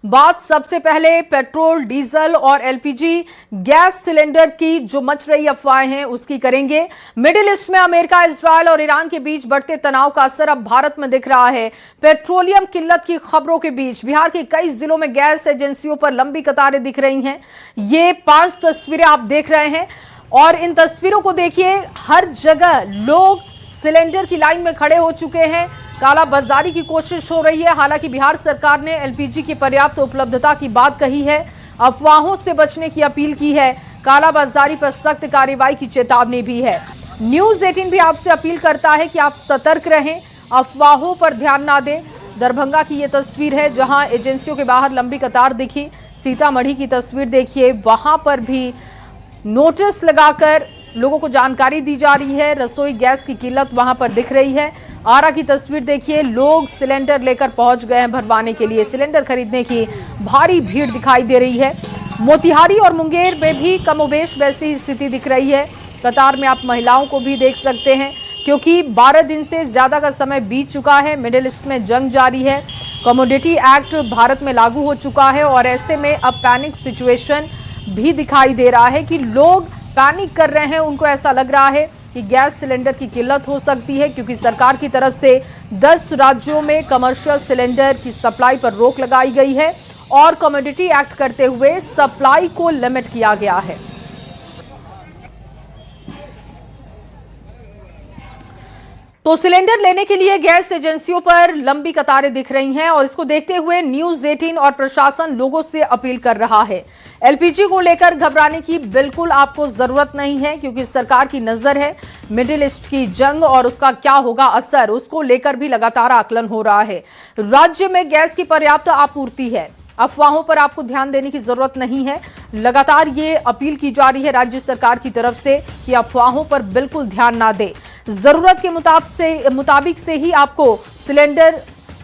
बात सबसे पहले पेट्रोल, डीजल और एलपीजी गैस सिलेंडर की जो मच रही अफवाहें हैं उसकी करेंगे। मिडिल ईस्ट में अमेरिका, इजरायल और ईरान के बीच बढ़ते तनाव का असर अब भारत में दिख रहा है। पेट्रोलियम किल्लत की खबरों के बीच बिहार के कई जिलों में गैस एजेंसियों पर लंबी कतारें दिख रही हैं। ये 5 तस्वीरें आप देख रहे हैं और इन तस्वीरों को देखिए, हर जगह लोग सिलेंडर की लाइन में खड़े हो चुके हैं। काला बाजारी की कोशिश हो रही है। हालांकि बिहार सरकार ने एलपीजी की पर्याप्त उपलब्धता की बात कही है, अफवाहों से बचने की अपील की है, काला बाजारी पर सख्त कार्रवाई की चेतावनी भी है। न्यूज़ 18 भी आपसे अपील करता है कि आप सतर्क रहें, अफवाहों पर ध्यान ना दें। दरभंगा की ये तस्वीर है जहां एजेंसियों के बाहर लंबी कतार दिखी। सीतामढ़ी की तस्वीर देखिए, वहां पर भी नोटिस लगाकर लोगों को जानकारी दी जा रही है। रसोई गैस की किल्लत वहां पर दिख रही है। आरा की तस्वीर देखिए, लोग सिलेंडर लेकर पहुंच गए हैं भरवाने के लिए। सिलेंडर खरीदने की भारी भीड़ दिखाई दे रही है। मोतिहारी और मुंगेर में भी कमोबेश वैसी ही स्थिति दिख रही है। कतार में आप महिलाओं को भी देख सकते हैं क्योंकि 12 दिन से ज्यादा का समय बीत चुका है। मिडिल ईस्ट में जंग जारी है। कमोडिटी एक्ट भारत में लागू हो चुका है और ऐसे में अब पैनिक सिचुएशन भी दिखाई दे रहा है कि लोग पैनिक कर रहे हैं। उनको ऐसा लग रहा है कि गैस सिलेंडर की किल्लत हो सकती है क्योंकि सरकार की तरफ से 10 राज्यों में कमर्शियल सिलेंडर की सप्लाई पर रोक लगाई गई है और कमोडिटी एक्ट करते हुए सप्लाई को लिमिट किया गया है। तो सिलेंडर लेने के लिए गैस एजेंसियों पर लंबी कतारें दिख रही हैं और इसको देखते हुए न्यूज़ 18 और प्रशासन लोगों से अपील कर रहा है। एलपीजी को लेकर घबराने की बिल्कुल आपको जरूरत नहीं है क्योंकि सरकार की नजर है। मिडिल ईस्ट की जंग और उसका क्या होगा असर, उसको लेकर भी लगातार आकलन हो रहा है। राज्य में गैस की पर्याप्त आपूर्ति है, अफवाहों पर आपको ध्यान देने की जरूरत नहीं है। लगातार ये अपील की जा रही है राज्य सरकार की तरफ से कि अफवाहों पर बिल्कुल ध्यान ना दे। जरूरत के मुताबिक से ही आपको सिलेंडर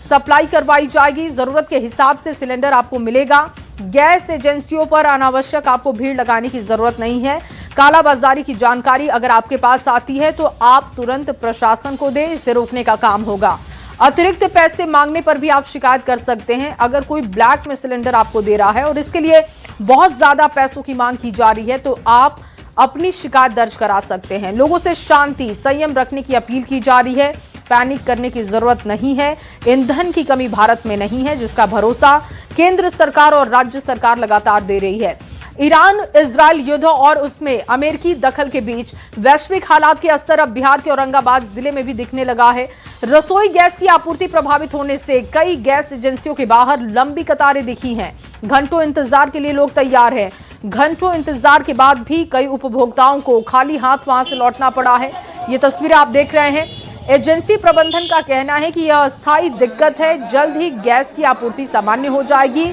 सप्लाई करवाई जाएगी। जरूरत के हिसाब से सिलेंडर आपको मिलेगा। गैस एजेंसियों पर अनावश्यक आपको भीड़ लगाने की जरूरत नहीं है। कालाबाजारी की जानकारी अगर आपके पास आती है तो आप तुरंत प्रशासन को दें, इसे रोकने का काम होगा। अतिरिक्त पैसे मांगने पर भी आप शिकायत कर सकते हैं। अगर कोई ब्लैक में सिलेंडर आपको दे रहा है और इसके लिए बहुत ज्यादा पैसों की मांग की जा रही है तो आप अपनी शिकायत दर्ज करा सकते हैं। लोगों से शांति, संयम रखने की अपील की जा रही है। पैनिक करने की जरूरत नहीं है। ईंधन की कमी भारत में नहीं है जिसका भरोसा केंद्र सरकार और राज्य सरकार लगातार दे रही है। ईरान इजरायल युद्ध और उसमें अमेरिकी दखल के बीच वैश्विक हालात के असर अब बिहार के औरंगाबाद जिले में भी दिखने लगा है। रसोई गैस की आपूर्ति प्रभावित होने से कई गैस एजेंसियों के बाहर लंबी कतारें दिखी हैं। घंटों इंतजार के लिए लोग तैयार हैं। घंटों इंतजार के बाद भी कई उपभोक्ताओं को खाली हाथ वहां से लौटना पड़ा है। ये तस्वीरें आप देख रहे हैं। एजेंसी प्रबंधन का कहना है कि यह अस्थायी दिक्कत है, जल्द ही गैस की आपूर्ति सामान्य हो जाएगी,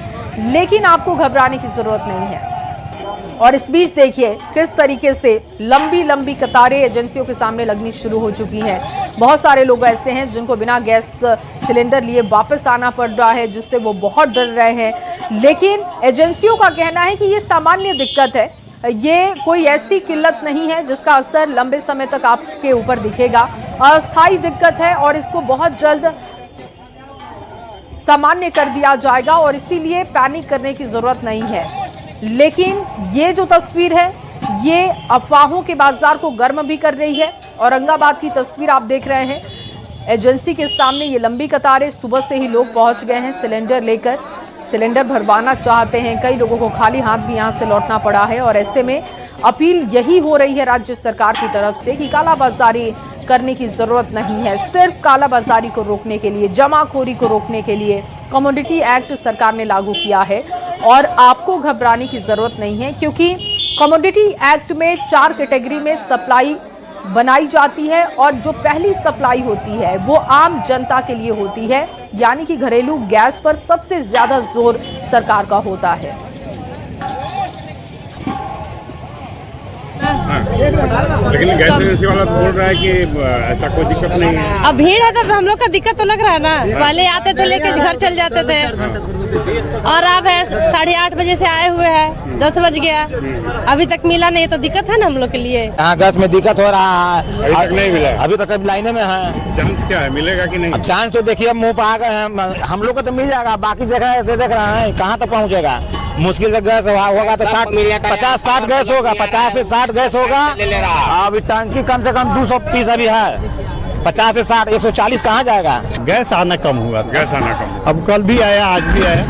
लेकिन आपको घबराने की जरूरत नहीं है। और इस बीच देखिए किस तरीके से लंबी लंबी कतारें एजेंसियों के सामने लगनी शुरू हो चुकी हैं। बहुत सारे लोग ऐसे हैं जिनको बिना गैस सिलेंडर लिए वापस आना पड़ रहा है, जिससे वो बहुत डर रहे हैं। लेकिन एजेंसियों का कहना है कि ये सामान्य दिक्कत है, ये कोई ऐसी किल्लत नहीं है जिसका असर लंबे समय तक आपके ऊपर दिखेगा। अस्थायी दिक्कत है और इसको बहुत जल्द सामान्य कर दिया जाएगा और इसीलिए पैनिक करने की जरूरत नहीं है। लेकिन ये जो तस्वीर है ये अफवाहों के बाजार को गर्म भी कर रही है। औरंगाबाद की तस्वीर आप देख रहे हैं। एजेंसी के सामने ये लंबी कतारें, सुबह से ही लोग पहुंच गए हैं सिलेंडर लेकर, सिलेंडर भरवाना चाहते हैं। कई लोगों को खाली हाथ भी यहां से लौटना पड़ा है और ऐसे में अपील यही हो रही है राज्य सरकार की तरफ से कि कालाबाजारी करने की जरूरत नहीं है। सिर्फ कालाबाजारी को रोकने के लिए, जमाखोरी को रोकने के लिए कमोडिटी एक्ट सरकार ने लागू किया है और आपको घबराने की जरूरत नहीं है क्योंकि कमोडिटी एक्ट में 4 कैटेगरी में सप्लाई बनाई जाती है और जो पहली सप्लाई होती है वो आम जनता के लिए होती है, यानी कि घरेलू गैस पर सबसे ज्यादा जोर सरकार का होता है। लेकिन गैस एजेंसी वाला तो बोल रहा है कि ऐसा कोई दिक्कत नहीं है। अब भीड़ है तो हम लोग का दिक्कत तो लग रहा है ना। पहले आते थे लेके घर चल जाते थे, और अब है 8:30 बजे से आए हुए हैं, 10 बज गया, अभी तक मिला नहीं, तो दिक्कत है ना हम लोग के लिए। यहाँ गैस में दिक्कत हो रहा है, अभी तक नहीं मिला। अभी तक लाइने में है। चांस क्या है, मिलेगा कि नहीं? अब चांस तो देखिए मुंह पर आ गए हैं, हम लोग को तो मिल जाएगा, बाकी देख रहे हैं कहाँ तक पहुँचेगा। मुश्किल से गैस होगा तो 50-60 गैस होगा, 50 से 60 गैस होगा। अभी टंकी कम से कम 230 अभी है, 50 से 60, 140 कहाँ जाएगा। गैस आना कम हुआ, गैस आना कम। अब कल भी आया, आज भी आया,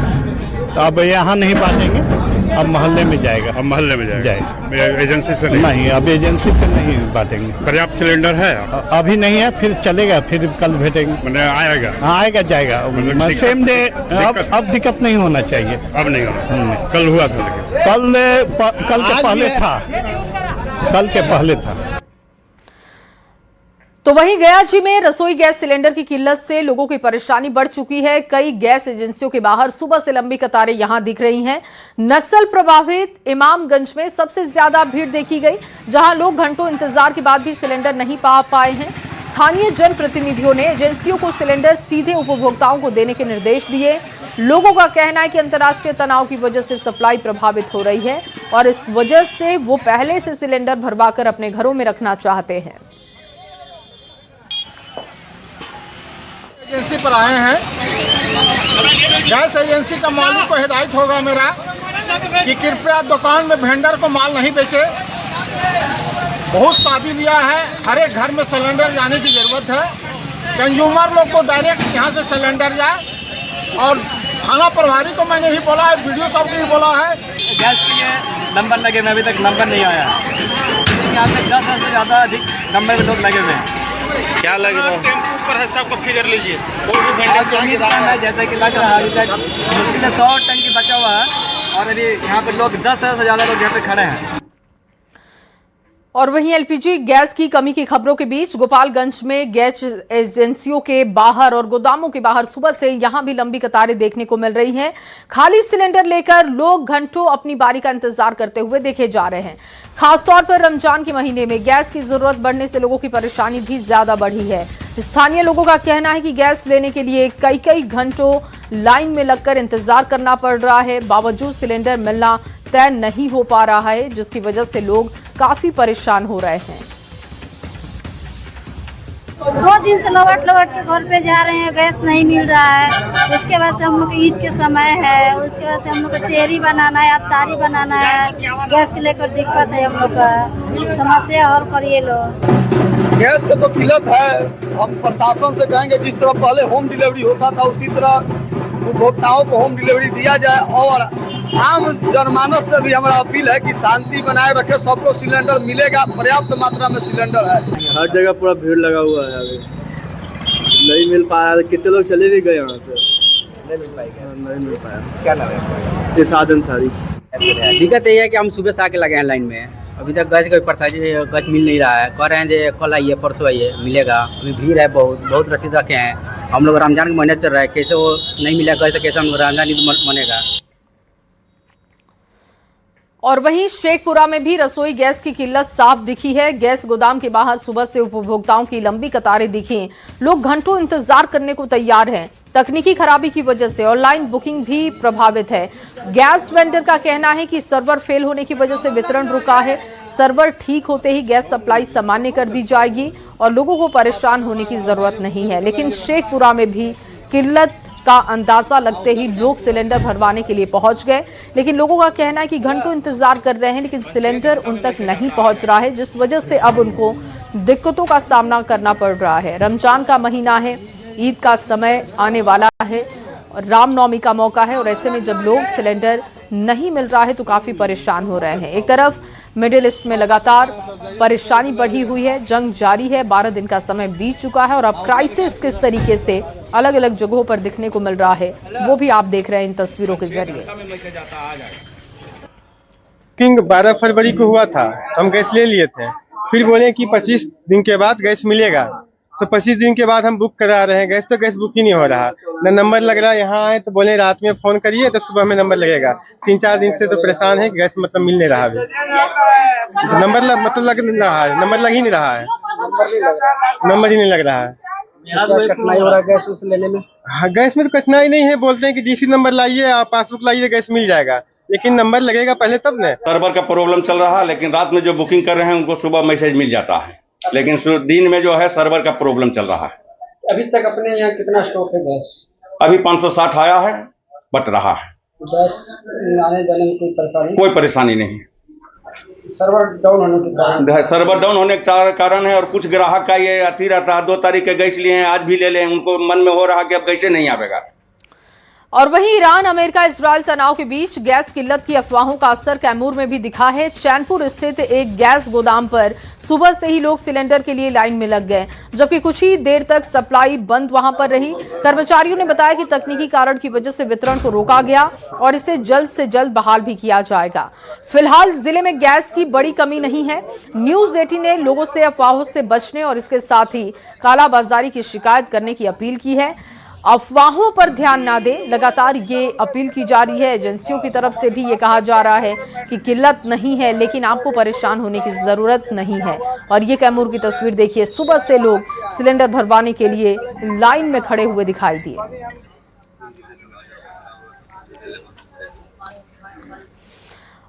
तो अब यहाँ नहीं बांटेंगे, अब मोहल्ले में जाएगा। अब मोहल्ले में जाएगा, एजेंसी से नहीं, अब एजेंसी से नहीं बांटेंगे। पर्याप्त सिलेंडर है अभी नहीं है, फिर चलेगा, फिर कल भेटेंगे। मैंने आएगा, आएगा जाएगा सेम डे। अब दिक्कत नहीं होना चाहिए। अब नहीं होना, कल हुआ था लेकिन कल के पहले था, कल के पहले था। तो वहीं गयाजी में रसोई गैस सिलेंडर की किल्लत से लोगों की परेशानी बढ़ चुकी है। कई गैस एजेंसियों के बाहर सुबह से लंबी कतारें यहां दिख रही हैं। नक्सल प्रभावित इमामगंज में सबसे ज्यादा भीड़ देखी गई, जहां लोग घंटों इंतजार के बाद भी सिलेंडर नहीं पा पाए हैं। स्थानीय जनप्रतिनिधियों ने एजेंसियों को सिलेंडर सीधे उपभोक्ताओं को देने के निर्देश दिए। लोगों का कहना है कि अंतर्राष्ट्रीय तनाव की वजह से सप्लाई प्रभावित हो रही है और इस वजह से वो पहले से सिलेंडर भरवाकर अपने घरों में रखना चाहते हैं। एजेंसी पर आए हैं। गैस एजेंसी का मालिक को हिदायत होगा मेरा कि कृपया दुकान में वेंडर को माल नहीं बेचे। बहुत शादी ब्याह है, हर एक घर में सिलेंडर जाने की ज़रूरत है। कंज्यूमर लोग को डायरेक्ट यहाँ से सिलेंडर जाए। और थाना प्रभारी को मैंने भी बोला है, वीडियो साहब को भी बोला है। गैस के लिए नंबर लगे में अभी तक नंबर नहीं आया। यहाँ पे 10 से ज़्यादा अधिक नंबर में लोग लगे हुए हैं। क्या लग रहा है? टेम्पो पर है, सबको फिगर लीजिए। कोई भी जैसे कि लग रहा है अभी तक मुश्किल से 100 टंकी बचा हुआ है, और अभी यहाँ पे लोग 10 से ज़्यादा लोग यहाँ पे खड़े हैं। और वहीं एलपीजी गैस की कमी की खबरों के बीच गोपालगंज में गैस एजेंसियों के बाहर और गोदामों के बाहर सुबह से यहां भी लंबी कतारें देखने को मिल रही हैं। खाली सिलेंडर लेकर लोग घंटों अपनी बारी का इंतजार करते हुए देखे जा रहे हैं। खासतौर पर रमजान के महीने में गैस की जरूरत बढ़ने से लोगों की परेशानी भी ज्यादा बढ़ी है। स्थानीय लोगों का कहना है कि गैस लेने के लिए कई घंटों लाइन में लगकर इंतजार करना पड़ रहा है। बावजूद सिलेंडर मिलना तय नहीं हो पा रहा है, जिसकी वजह से लोग काफी परेशान हो रहे हैं। 2 दिन से लौट के घर पे जा रहे हैं, गैस नहीं मिल रहा है। उसके बाद से हम लोग ईद के समय है, उसके बाद से हम लोग को सेहरी बनाना है, अफ्तारी बनाना है। गैस के लेकर दिक्कत है, हम लोग का समस्या हल करिए लोग। गैस का तो किल्लत है। हम प्रशासन से कहेंगे जिस तरह पहले होम डिलीवरी होता था उसी तरह उपभोक्ताओं को होम डिलीवरी दिया जाए। और आम जनमानस से भी हमारा अपील है कि शांति बनाए रखे, सबको सिलेंडर मिलेगा, पर्याप्त मात्रा में सिलेंडर है। हर जगह पूरा भीड़ लगा हुआ है, अभी नहीं मिल पाया। कितने लोग चले भी गए यहाँ से, नहीं मिल पाया। क्या नाम है? इरशाद अंसारी। दिक्कत ये है कि हम सुबह से आके लगे हैं लाइन में, अभी तक गैस का परेशानी, गैस मिल नहीं रहा है। कह रहे हैं जो कल आइए परसों आइए मिलेगा। अभी भीड़ है, बहुत रसीद रखे हैं। हम लोग रमजान का महीना चल रहा है, कैसे वो नहीं मिला गैस तो कैसे हम रमजान ईद मनेगा। और वहीं शेखपुरा में भी रसोई गैस की किल्लत साफ दिखी है। गैस गोदाम के बाहर सुबह से उपभोक्ताओं की लंबी कतारें दिखी। लोग घंटों इंतजार करने को तैयार हैं। तकनीकी खराबी की वजह से ऑनलाइन बुकिंग भी प्रभावित है। गैस वेंडर का कहना है कि सर्वर फेल होने की वजह से वितरण रुका है। सर्वर ठीक होते ही गैस सप्लाई सामान्य कर दी जाएगी और लोगों को परेशान होने की जरूरत नहीं है। लेकिन शेखपुरा में भी किल्लत का अंदाजा लगते ही लोग सिलेंडर भरवाने के लिए पहुंच गए। लेकिन लोगों का कहना है कि घंटों इंतजार कर रहे हैं, लेकिन सिलेंडर उन तक नहीं पहुंच रहा है, जिस वजह से अब उनको दिक्कतों का सामना करना पड़ रहा है। रमजान का महीना है, ईद का समय आने वाला है और रामनवमी का मौका है, और ऐसे में जब लोग सिलेंडर नहीं मिल रहा है तो काफी परेशान हो रहे हैं। एक तरफ मिडिल ईस्ट में लगातार परेशानी बढ़ी हुई है, जंग जारी है, 12 दिन का समय बीत चुका है और अब क्राइसिस किस तरीके से अलग अलग जगहों पर दिखने को मिल रहा है वो भी आप देख रहे हैं इन तस्वीरों के जरिए। बुकिंग 12 फरवरी को हुआ था, हम गैस ले लिए थे, फिर बोले कि 25 दिन के बाद गैस मिलेगा, तो 25 दिन के बाद हम बुक करा रहे हैं गैस, तो गैस बुक ही नहीं हो रहा, न नंबर लग रहा। यहाँ आए तो बोले रात में फोन करिए तो सुबह में नंबर लगेगा। 3-4 दिन से तो परेशान है, गैस मतलब मिल नहीं रहा अभी। नंबर मतलब लग नहीं रहा है, नंबर लग ही नहीं रहा है, नंबर ही नहीं लग रहा है। कठिनाई हो रहा है गैस उस लेने में? हाँ, गैस में तो कठिनाई नहीं है, बोलते हैं कि डीसी नंबर लाइए, आप पासबुक लाइए, गैस मिल जाएगा, लेकिन नंबर लगेगा पहले तब न। सर्वर का प्रॉब्लम चल रहा है, लेकिन रात में जो बुकिंग कर रहे हैं उनको सुबह मैसेज मिल जाता है, लेकिन दिन में जो है सर्वर का प्रॉब्लम चल रहा है। अभी तक अपने यहाँ कितना स्टॉक है गैस? अभी 560 आया है, बट रहा है। गैस आने जाने में कोई परेशानी नहीं। सर्वर डाउन होने के कारण? सर्वर डाउन होने के कारण है, और कुछ ग्राहक का ये अति रहता है, 2 तारीख के गैस लिए हैं, आज भी ले लें, उनको मन में हो रहा कि अब कैसे नहीं आवेगा। और वहीं ईरान अमेरिका इजरायल तनाव के बीच गैस किल्लत की अफवाहों का असर कैमूर में भी दिखा है। चैनपुर स्थित एक गैस गोदाम पर सुबह से ही लोग सिलेंडर के लिए लाइन में लग गए, जबकि कुछ ही देर तक सप्लाई बंद वहां पर रही। कर्मचारियों ने बताया कि तकनीकी कारण की वजह से वितरण को रोका गया और इसे जल्द से जल्द बहाल भी किया जाएगा। फिलहाल जिले में गैस की बड़ी कमी नहीं है। न्यूज 18 ने लोगों से अफवाहों से बचने और इसके साथ ही कालाबाजारी की शिकायत करने की अपील की है। अफवाहों पर ध्यान ना दें, लगातार ये अपील की जा रही है। एजेंसियों की तरफ से भी ये कहा जा रहा है कि किल्लत नहीं है, लेकिन आपको परेशान होने की जरूरत नहीं है। और ये कैमूर की तस्वीर देखिए, सुबह से लोग सिलेंडर भरवाने के लिए लाइन में खड़े हुए दिखाई दिए।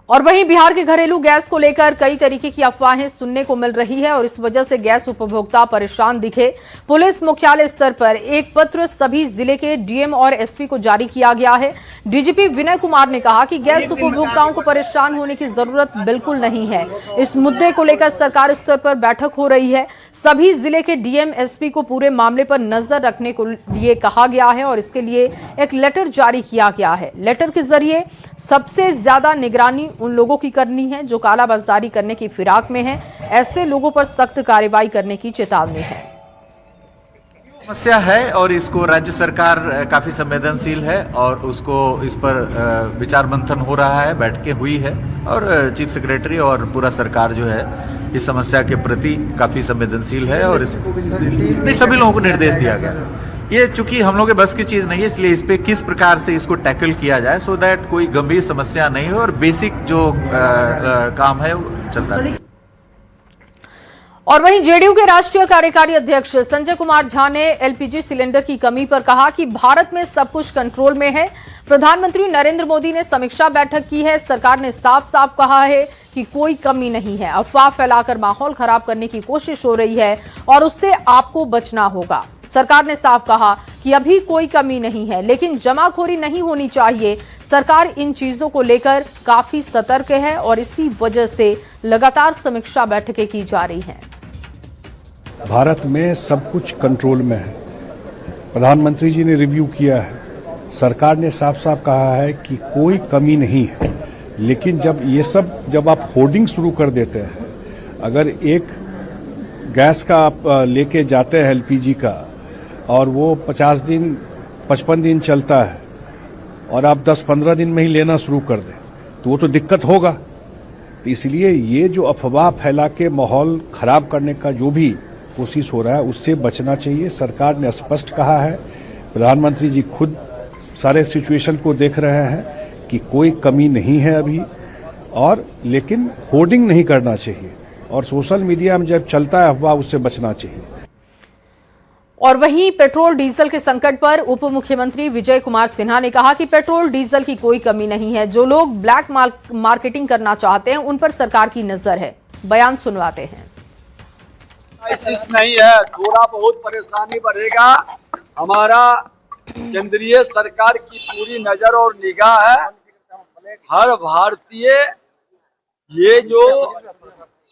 और वहीं बिहार के घरेलू गैस को लेकर कई तरीके की अफवाहें सुनने को मिल रही है और इस वजह से गैस उपभोक्ता परेशान दिखे। पुलिस मुख्यालय स्तर पर एक पत्र सभी जिले के डीएम और एसपी को जारी किया गया है। डीजीपी विनय कुमार ने कहा कि गैस उपभोक्ताओं को परेशान होने की जरूरत बिल्कुल नहीं है। इस मुद्दे को लेकर सरकार स्तर पर बैठक हो रही है। सभी जिले के डीएम एसपी को पूरे मामले पर नजर रखने को लिए कहा गया है और इसके लिए एक लेटर जारी किया गया है। लेटर के जरिए सबसे ज्यादा निगरानी उन लोगों की करनी है जो कालाबाजारी करने की फिराक में हैं। ऐसे लोगों पर सख्त कार्रवाई करने की चेतावनी है। समस्या है और इसको राज्य सरकार काफी संवेदनशील है और उसको इस पर विचार मंथन हो रहा है, बैठकें हुई है और चीफ सेक्रेटरी और पूरा सरकार जो है इस समस्या के प्रति काफी संवेदनशील है और इसको सभी लोगों को निर्देश दिया गया। ये चूंकि हम लोग के बस की चीज नहीं है, इसलिए इस पे किस प्रकार से इसको टैकल किया जाए सो दैट कोई गंभीर समस्या नहीं हो और बेसिक जो काम है वो चलता रहे। और वहीं जेडीयू के राष्ट्रीय कार्यकारी अध्यक्ष संजय कुमार झा ने एलपीजी सिलेंडर की कमी पर कहा कि भारत में सब कुछ कंट्रोल में है। प्रधानमंत्री नरेंद्र मोदी ने समीक्षा बैठक की है। सरकार ने साफ साफ कहा है कि कोई कमी नहीं है। अफवाह फैलाकर माहौल खराब करने की कोशिश हो रही है और उससे आपको बचना होगा। सरकार ने साफ कहा कि अभी कोई कमी नहीं है, लेकिन जमाखोरी नहीं होनी चाहिए। सरकार इन चीजों को लेकर काफी सतर्क है और इसी वजह से लगातार समीक्षा बैठकें की जा रही हैं। भारत में सब कुछ कंट्रोल में है। प्रधानमंत्री जी ने रिव्यू किया है, सरकार ने साफ साफ कहा है कि कोई कमी नहीं है। लेकिन जब आप होर्डिंग शुरू कर देते हैं, अगर एक गैस का आप लेके जाते हैं एलपीजी का और वो 50 दिन 55 दिन चलता है और आप 10-15 दिन में ही लेना शुरू कर दें तो वो तो दिक्कत होगा। तो इसलिए ये जो अफवाह फैला के माहौल खराब करने का जो भी कोशिश हो रहा है उससे बचना चाहिए। सरकार ने स्पष्ट कहा है, प्रधानमंत्री जी खुद सारे सिचुएशन को देख रहे हैं कि कोई कमी नहीं है अभी, और लेकिन होर्डिंग नहीं करना चाहिए और सोशल मीडिया में जब चलता है अफवाह उससे बचना चाहिए। और वहीं पेट्रोल डीजल के संकट पर उप मुख्यमंत्री विजय कुमार सिन्हा ने कहा कि पेट्रोल डीजल की कोई कमी नहीं है। जो लोग ब्लैक मार्केटिंग करना चाहते हैं उन पर सरकार की नजर है। बयान सुनवाते हैं। क्राइसिस नहीं है, थोड़ा बहुत परेशानी बढ़ेगा। हमारा केंद्रीय सरकार की पूरी नजर और निगाह है। हर भारतीय ये जो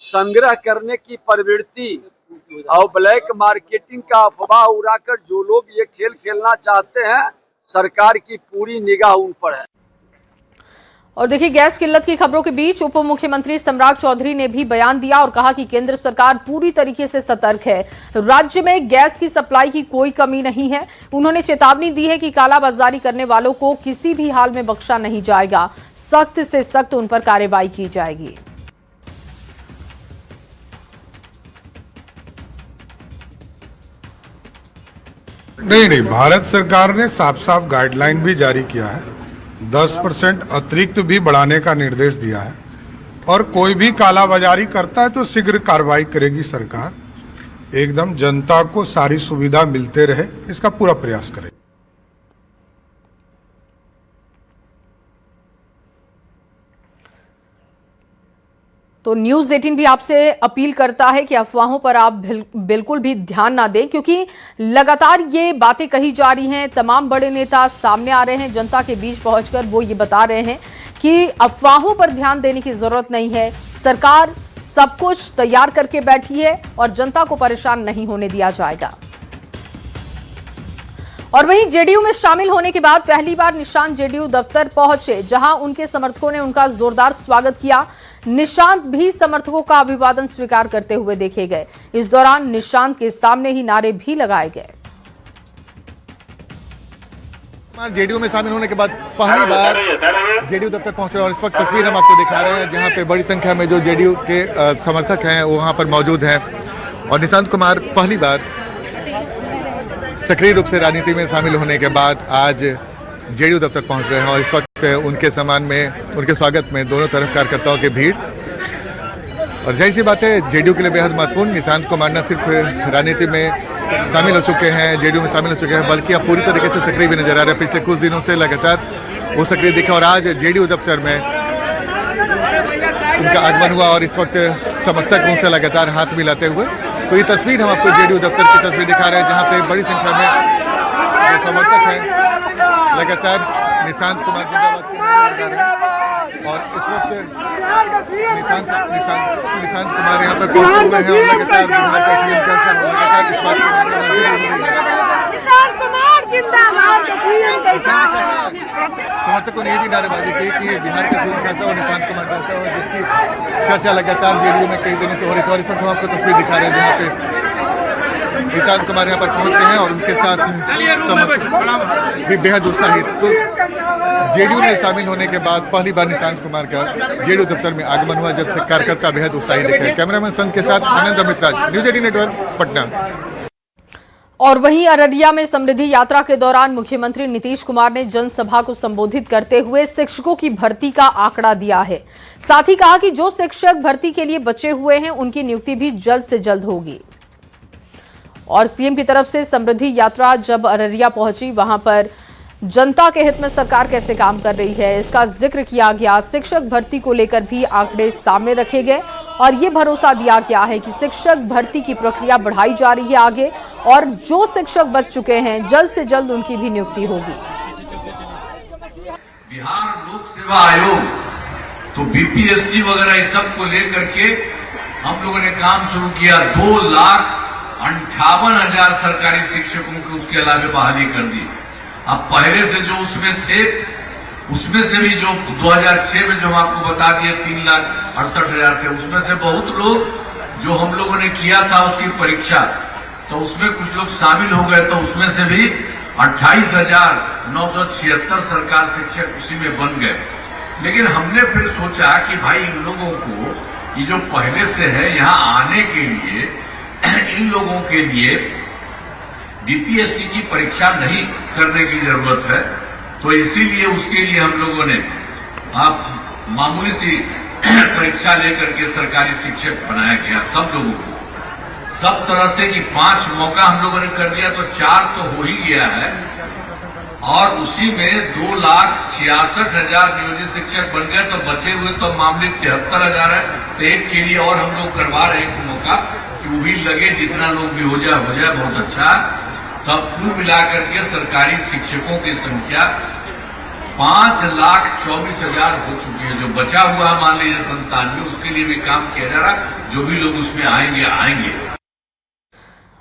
संग्रह करने की प्रवृत्ति और ब्लैक मार्केटिंग का अफवाह उड़ाकर जो लोग ये खेल खेलना चाहते हैं, सरकार की पूरी निगाह उन पर है। और देखिए, गैस किल्लत की खबरों के बीच उप मुख्यमंत्री सम्राट चौधरी ने भी बयान दिया और कहा कि केंद्र सरकार पूरी तरीके से सतर्क है। राज्य में गैस की सप्लाई की कोई कमी नहीं है। उन्होंने चेतावनी दी है कि कालाबाजारी करने वालों को किसी भी हाल में बख्शा नहीं जाएगा। सख्त से सख्त उन पर कार्रवाई की जाएगी। नहीं, भारत सरकार ने साफ साफ गाइडलाइन भी जारी किया है। 10% अतिरिक्त भी बढ़ाने का निर्देश दिया है और कोई भी कालाबाजारी करता है तो शीघ्र कार्रवाई करेगी सरकार। एकदम जनता को सारी सुविधा मिलते रहे, इसका पूरा प्रयास करें। तो न्यूज़ 18 भी आपसे अपील करता है कि अफवाहों पर आप बिल्कुल भी ध्यान ना दें, क्योंकि लगातार ये बातें कही जा रही हैं। तमाम बड़े नेता सामने आ रहे हैं, जनता के बीच पहुंचकर वो ये बता रहे हैं कि अफवाहों पर ध्यान देने की जरूरत नहीं है, सरकार सब कुछ तैयार करके बैठी है और जनता को परेशान नहीं होने दिया जाएगा। और वहीं जेडीयू में शामिल होने के बाद पहली बार निशांत जेडीयू दफ्तर पहुंचे, जहां उनके समर्थकों ने उनका जोरदार स्वागत किया। निशांत भी समर्थकों का अभिवादन स्वीकार करते हुए देखे गए। इस दौरान निशांत के सामने ही नारे भी लगाए गए। जेडीयू में शामिल होने के बाद पहली बार जेडीयू दफ्तर पहुंच रहे हैं और इस वक्त तस्वीर हम आपको दिखा रहे हैं, जहां पे बड़ी संख्या में जो जेडीयू के समर्थक हैं वो वहां पर मौजूद हैं। और निशांत कुमार पहली बार सक्रिय रूप से राजनीति में शामिल होने के बाद आज जेडीयू दफ्तर पहुंच रहे हैं और इस वक्त उनके सम्मान में, उनके स्वागत में दोनों तरफ कार्यकर्ताओं की भीड़। और जाहिर सी बात है, जेडीयू के लिए बेहद महत्वपूर्ण। निशांत कुमार न सिर्फ राजनीति में शामिल हो चुके हैं, जेडीयू में शामिल हो चुके हैं, बल्कि अब पूरी तरीके से सक्रिय भी नजर आ रहे हैं। पिछले कुछ दिनों से लगातार वो सक्रिय दिखे और आज जेडीयू दफ्तर में उनका आगमन हुआ और इस वक्त समर्थक उनसे लगातार हाथ मिलाते हुए। तो ये तस्वीर हम आपको जेडीयू दफ्तर की तस्वीर दिखा रहे हैं, जहाँ पे बड़ी संख्या में जो समर्थक हैं लगातार निशांत कुमार जिंदाबाद और इस वक्त निशांत कुमार यहाँ पर पहुंचे हुए हैं और लगातार बिहार का सीएम कैसा हो, लगातार इस बात समर्थकों ने ये भी नारेबाजी की कि बिहार का सीएम कैसा हो, निशांत कुमार कैसा हो, जिसकी चर्चा लगातार जेडीयू में कई दिनों से हो रही थी। और इस वक्त हम आपको तस्वीर दिखा रहे हैं जहाँ पे निशांत कुमार यहाँ पर पहुंच गए हैं और उनके साथ समर्थक भी बेहद उत्साहित। तो जेडीयू में शामिल होने के बाद पहली बार निशांत कुमार का जेडीयू दफ्तर में आगमन हुआ, जब कार्यकर्ता बेहद उत्साहित दिखे। कैमरामैन संत के साथ आनंद अमितराज, न्यूज़ 18 नेटवर्क, पटना। और वहीं अररिया में समृद्धि यात्रा के दौरान मुख्यमंत्री नीतीश कुमार ने जनसभा को संबोधित करते हुए शिक्षकों की भर्ती का आंकड़ा दिया है। साथ ही कहा कि जो शिक्षक भर्ती के लिए बचे हुए हैं उनकी नियुक्ति भी जल्द से जल्द होगी। और सीएम की तरफ से समृद्धि यात्रा जब अररिया पहुंची, वहां पर जनता के हित में सरकार कैसे काम कर रही है इसका जिक्र किया गया। शिक्षक भर्ती को लेकर भी आंकड़े सामने रखे गए और ये भरोसा दिया गया है कि शिक्षक भर्ती की प्रक्रिया बढ़ाई जा रही है आगे, और जो शिक्षक बच चुके हैं जल्द से जल्द उनकी भी नियुक्ति होगी। बिहार लोक सेवा आयोग तो बीपीएससी वगैरह इस सब को लेकर के हम लोगों ने काम शुरू किया। 2,58,000 सरकारी शिक्षकों को उसके अलावा बहाली कर दी। अब पहले से जो उसमें थे, उसमें से भी जो 2006 में जो हम आपको बता दिए 3,68,000 थे, उसमें से बहुत लोग जो हम लोगों ने किया था उसकी परीक्षा, तो उसमें कुछ लोग शामिल हो गए, तो उसमें से भी 28,976 सरकार शिक्षक उसी में बन गए। लेकिन हमने फिर सोचा कि भाई इन लोगों को, ये जो पहले से है यहाँ आने के लिए, इन लोगों के लिए बीपीएससी की परीक्षा नहीं करने की जरूरत है। तो इसीलिए उसके लिए हम लोगों ने आप मामूली सी परीक्षा लेकर के सरकारी शिक्षक बनाया गया सब लोगों को, सब तरह से कि 5 मौका हम लोगों ने कर दिया, तो 4 तो हो ही गया है। और उसी में 2,66,000 नियोजित शिक्षक बन गए, तो बचे हुए तो मामले 73,000 है। तो एक के लिए और हम लोग करवा रहे हैं मौका कि वो भी लगे, जितना लोग भी हो जाए बहुत अच्छा। तब कुल मिलाकर के सरकारी शिक्षकों की संख्या 5,24,000 हो चुकी है। जो बचा हुआ मान लीजिए 97, उसके लिए भी काम किया जा रहा, जो भी लोग उसमें आएंगे।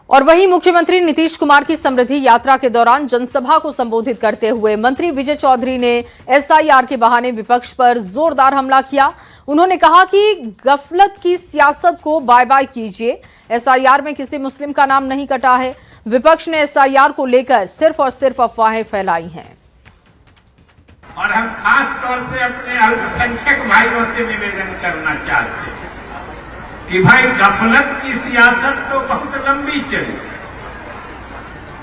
और वहीं मुख्यमंत्री नीतीश कुमार की समृद्धि यात्रा के दौरान जनसभा को संबोधित करते हुए मंत्री विजय चौधरी ने एसआईआर के बहाने विपक्ष पर जोरदार हमला किया। उन्होंने कहा कि गफलत की सियासत को बाय बाय कीजिए, एसआईआर में किसी मुस्लिम का नाम नहीं कटा है। विपक्ष ने एसआईआर को लेकर सिर्फ और सिर्फ अफवाहें फैलाई हैं। और हम खास तौर से अपने अल्पसंख्यक भाइयों से निवेदन करना चाहते हैं कि भाई गफलत की सियासत तो बहुत लंबी चली,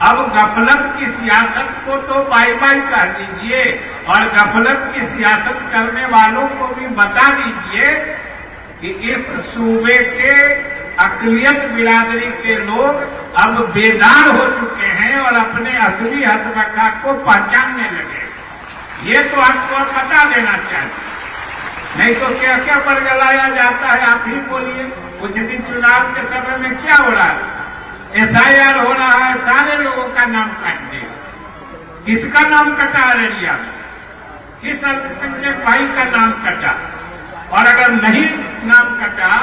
अब गफलत की सियासत को तो बाय बाय कर दीजिए और गफलत की सियासत करने वालों को भी बता दीजिए कि इस सूबे के अकलियत बिरादरी के लोग अब बेदार हो चुके हैं और अपने असली हकदार को पहचानने लगे। ये तो आपको बता देना चाहिए, नहीं तो क्या क्या बरगलाया जाता है, आप ही बोलिए। कुछ दिन चुनाव के समय में क्या हो रहा है, SIR हो रहा है, सारे लोगों का नाम काट देगा। किसका नाम कटा अररिया में, किस अल्पसंख्यक भाई का नाम कटा, और अगर नहीं नाम कटा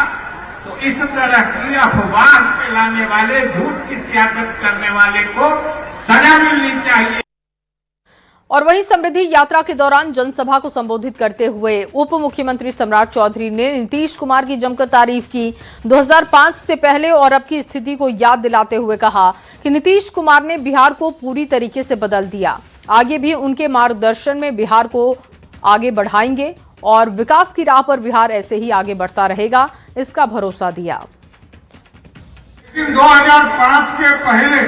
तो इस तरह की अफवाह फैलाने वाले, झूठ की सियासत करने वाले को सजा मिलनी चाहिए। और वहीं समृद्धि यात्रा के दौरान जनसभा को संबोधित करते हुए उप मुख्यमंत्री सम्राट चौधरी ने नीतीश कुमार की जमकर तारीफ की। 2005 से पहले और अब की स्थिति को याद दिलाते हुए कहा कि नीतीश कुमार ने बिहार को पूरी तरीके से बदल दिया। आगे भी उनके मार्गदर्शन में बिहार को आगे बढ़ाएंगे और विकास की राह पर बिहार ऐसे ही आगे बढ़ता रहेगा, इसका भरोसा दिया। लेकिन 2005 के पहले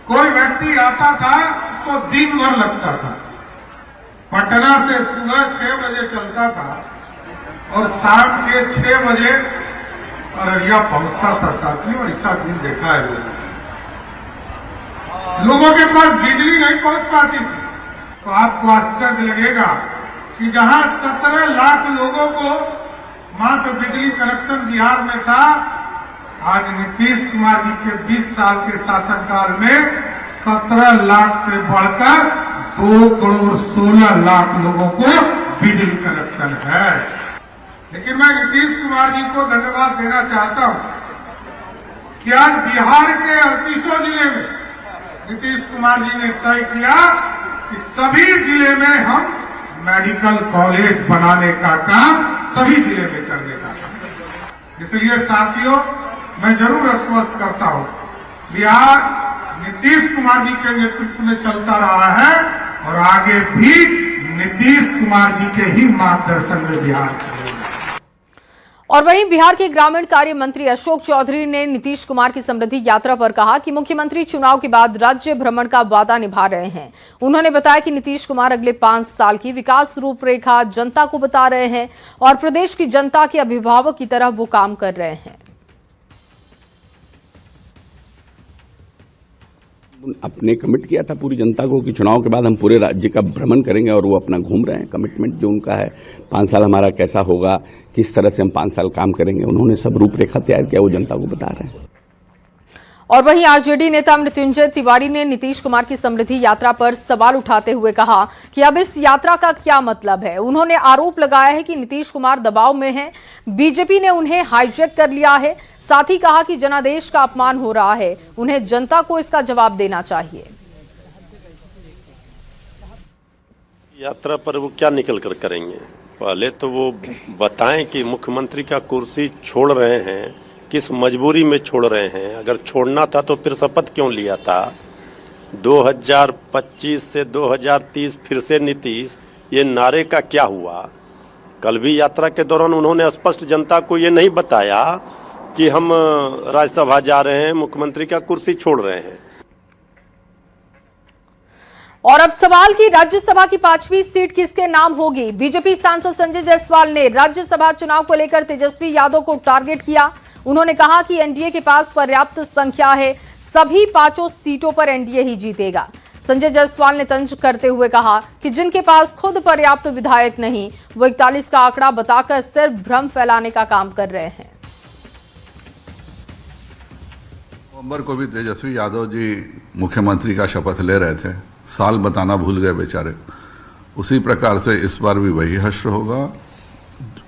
कोई व्यक्ति आता था, उसको दिन भर लगता था। पटना से सुबह 6 बजे चलता था और शाम के 6 बजे अररिया पहुंचता था। साथियों, ऐसा दिन देखा है लोगों के पास बिजली नहीं पहुंच पाती थी। तो आपको आश्चर्य लगेगा कि जहां 17 लाख लोगों को मात्र बिजली कनेक्शन बिहार में था, आज नीतीश कुमार जी के 20 साल के शासनकाल में 17 लाख से बढ़कर 2 करोड़ 16 लाख लोगों को बिजली कनेक्शन है। लेकिन मैं नीतीश कुमार जी को धन्यवाद देना चाहता हूं कि आज बिहार के 38 जिले में नीतीश कुमार जी ने तय किया कि सभी जिले में हम मेडिकल कॉलेज बनाने का काम सभी जिले में करने का काम। इसलिए साथियों, मैं जरूर आश्वस्त करता हूं, बिहार नीतीश कुमार जी के नेतृत्व में चलता रहा है और आगे भी नीतीश कुमार जी के ही मार्गदर्शन में बिहार चलेगा। और वहीं बिहार के ग्रामीण कार्य मंत्री अशोक चौधरी ने नीतीश कुमार की समृद्धि यात्रा पर कहा कि मुख्यमंत्री चुनाव के बाद राज्य भ्रमण का वादा निभा रहे हैं। उन्होंने बताया कि नीतीश कुमार अगले 5 साल की विकास रूपरेखा जनता को बता रहे हैं और प्रदेश की जनता के अभिभावक की तरह वो काम कर रहे हैं। अपने कमिट किया था पूरी जनता को कि चुनाव के बाद हम पूरे राज्य का भ्रमण करेंगे और वो अपना घूम रहे हैं। कमिटमेंट जो उनका है, 5 साल हमारा कैसा होगा, किस तरह से हम 5 साल काम करेंगे, उन्होंने सब रूपरेखा तैयार किया, वो जनता को बता रहे हैं। और वहीं आरजेडी नेता मृत्युंजय तिवारी ने नीतीश कुमार की समृद्धि यात्रा पर सवाल उठाते हुए कहा कि अब इस यात्रा का क्या मतलब है। उन्होंने आरोप लगाया है कि नीतीश कुमार दबाव में हैं, बीजेपी ने उन्हें हाईजैक कर लिया है। साथ ही कहा कि जनादेश का अपमान हो रहा है, उन्हें जनता को इसका जवाब देना चाहिए। यात्रा पर वो क्या निकल कर करेंगे, पहले तो वो बताएं कि मुख्यमंत्री का कुर्सी छोड़ रहे हैं, किस मजबूरी में छोड़ रहे हैं। अगर छोड़ना था तो फिर शपथ क्यों लिया था। 2025 से 2030 फिर से नीतीश, ये नारे का क्या हुआ। कल भी यात्रा के दौरान उन्होंने स्पष्ट जनता को ये नहीं बताया कि हम राज्यसभा जा रहे हैं, मुख्यमंत्री का कुर्सी छोड़ रहे हैं। और अब सवाल कि राज्यसभा की 5वीं सीट किसके नाम होगी। बीजेपी सांसद संजय जायसवाल ने राज्यसभा चुनाव को लेकर तेजस्वी यादव को टारगेट किया। उन्होंने कहा कि एनडीए के पास पर्याप्त संख्या है, सभी 5 सीटों पर एनडीए ही जीतेगा। संजय जायसवाल ने तंज करते हुए कहा कि जिनके पास खुद पर्याप्त विधायक नहीं, वो 41 का आंकड़ा बताकर सिर्फ भ्रम फैलाने का काम कर रहे हैं। नवंबर को भी तेजस्वी यादव जी मुख्यमंत्री का शपथ ले रहे थे, साल बताना भूल गए बेचारे। उसी प्रकार से इस बार भी वही हश्र होगा।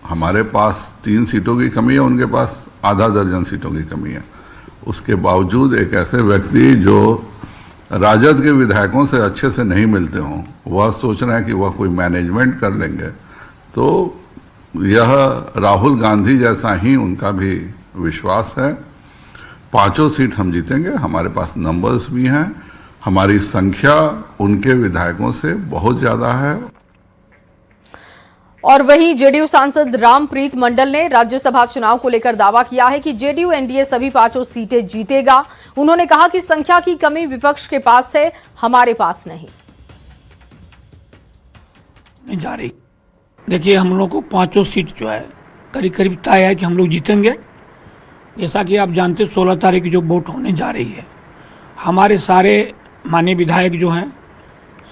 हमारे पास 3 सीटों की कमी है, उनके पास आधा दर्जन सीटों की कमी है। उसके बावजूद एक ऐसे व्यक्ति जो राजद के विधायकों से अच्छे से नहीं मिलते हों, वह सोच रहे हैं कि वह कोई मैनेजमेंट कर लेंगे, तो यह राहुल गांधी जैसा ही उनका भी विश्वास है। 5 सीट हम जीतेंगे, हमारे पास नंबर्स भी हैं, हमारी संख्या उनके विधायकों से बहुत ज़्यादा है। और वहीं जेडीयू सांसद रामप्रीत मंडल ने राज्यसभा चुनाव को लेकर दावा किया है कि जेडीयू एनडीए सभी 5 सीटें जीतेगा। उन्होंने कहा कि संख्या की कमी विपक्ष के पास है, हमारे पास नहीं जा रही। देखिए, हम लोग को 5 सीट जो है करीब करीब तय है कि हम लोग जीतेंगे। जैसा कि आप जानते 16 तारीख की जो वोट होने जा रही है, हमारे सारे माननीय विधायक जो हैं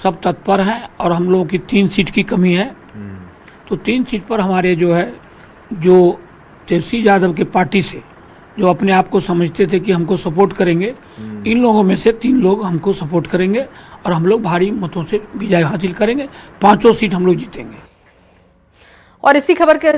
सब तत्पर हैं और हम लोगों की 3 सीट की कमी है। तो 3 सीट पर हमारे जो है जो तेजस्वी यादव के पार्टी से जो अपने आप को समझते थे कि हमको सपोर्ट करेंगे, इन लोगों में से 3 लोग हमको सपोर्ट करेंगे और हम लोग भारी मतों से विजय हासिल करेंगे। 5 सीट हम लोग जीतेंगे। और इसी खबर के